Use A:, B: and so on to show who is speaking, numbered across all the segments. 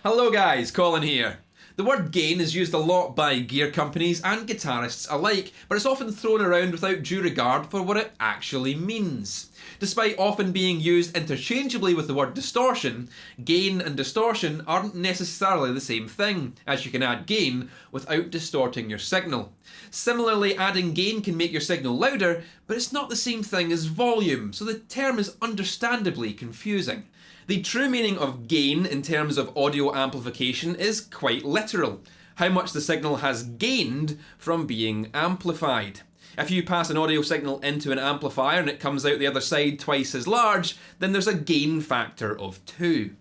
A: Hello guys, Colin here. The word gain is used a lot by gear companies and guitarists alike, but it's often thrown around without due regard for what it actually means. Despite often being used interchangeably with the word distortion, gain and distortion aren't necessarily the same thing, as you can add gain without distorting your signal. Similarly, adding gain can make your signal louder, but it's not the same thing as volume, so the term is understandably confusing. The true meaning of gain in terms of audio amplification is quite literal: how much the signal has gained from being amplified. If you pass an audio signal into an amplifier and it comes out the other side twice as large, then there's a gain factor of 2.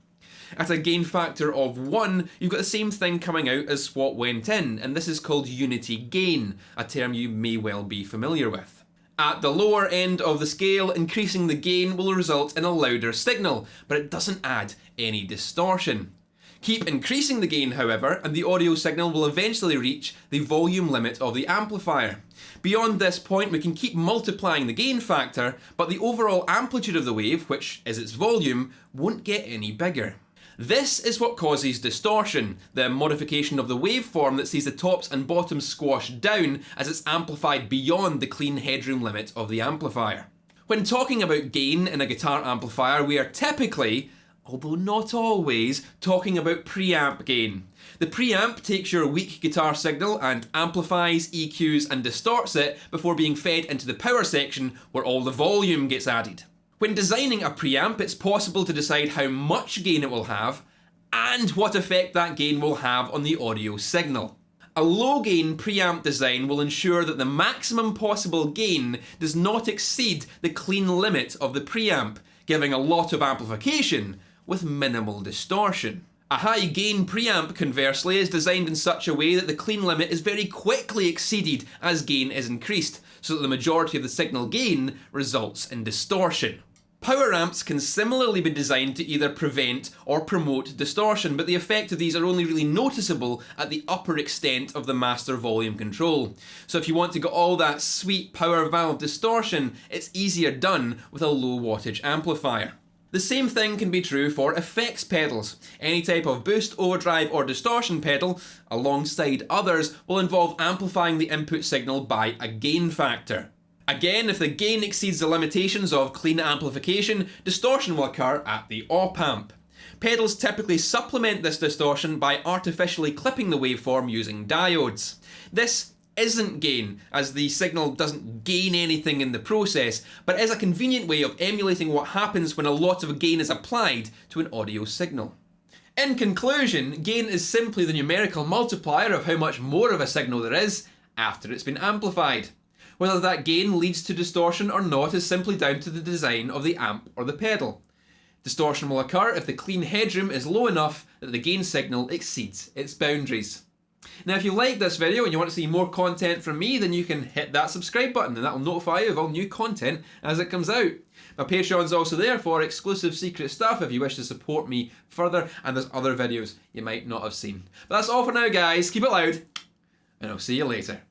A: At a gain factor of 1, you've got the same thing coming out as what went in, and this is called unity gain, a term you may well be familiar with. At the lower end of the scale, increasing the gain will result in a louder signal, but it doesn't add any distortion. Keep increasing the gain, however, and the audio signal will eventually reach the volume limit of the amplifier. Beyond this point, we can keep multiplying the gain factor, but the overall amplitude of the wave, which is its volume, won't get any bigger. This is what causes distortion, the modification of the waveform that sees the tops and bottoms squashed down as it's amplified beyond the clean headroom limit of the amplifier. When talking about gain in a guitar amplifier, we are typically, although not always, talking about preamp gain. The preamp takes your weak guitar signal and amplifies, EQs and distorts it before being fed into the power section where all the volume gets added. When designing a preamp, it's possible to decide how much gain it will have and what effect that gain will have on the audio signal. A low gain preamp design will ensure that the maximum possible gain does not exceed the clean limit of the preamp, giving a lot of amplification with minimal distortion. A high gain preamp, conversely, is designed in such a way that the clean limit is very quickly exceeded as gain is increased, so that the majority of the signal gain results in distortion. Power amps can similarly be designed to either prevent or promote distortion, but the effect of these are only really noticeable at the upper extent of the master volume control. So if you want to get all that sweet power valve distortion, it's easier done with a low wattage amplifier. The same thing can be true for effects pedals. Any type of boost, overdrive or distortion pedal, alongside others, will involve amplifying the input signal by a gain factor. Again, if the gain exceeds the limitations of clean amplification, distortion will occur at the op-amp. Pedals typically supplement this distortion by artificially clipping the waveform using diodes. This isn't gain, as the signal doesn't gain anything in the process, but is a convenient way of emulating what happens when a lot of gain is applied to an audio signal. In conclusion, gain is simply the numerical multiplier of how much more of a signal there is after it's been amplified. Whether that gain leads to distortion or not is simply down to the design of the amp or the pedal. Distortion will occur if the clean headroom is low enough that the gain signal exceeds its boundaries. Now, if you like this video and you want to see more content from me, then you can hit that subscribe button and that will notify you of all new content as it comes out. My Patreon's also there for exclusive secret stuff if you wish to support me further, and there's other videos you might not have seen. But that's all for now, guys. Keep it loud, and I'll see you later.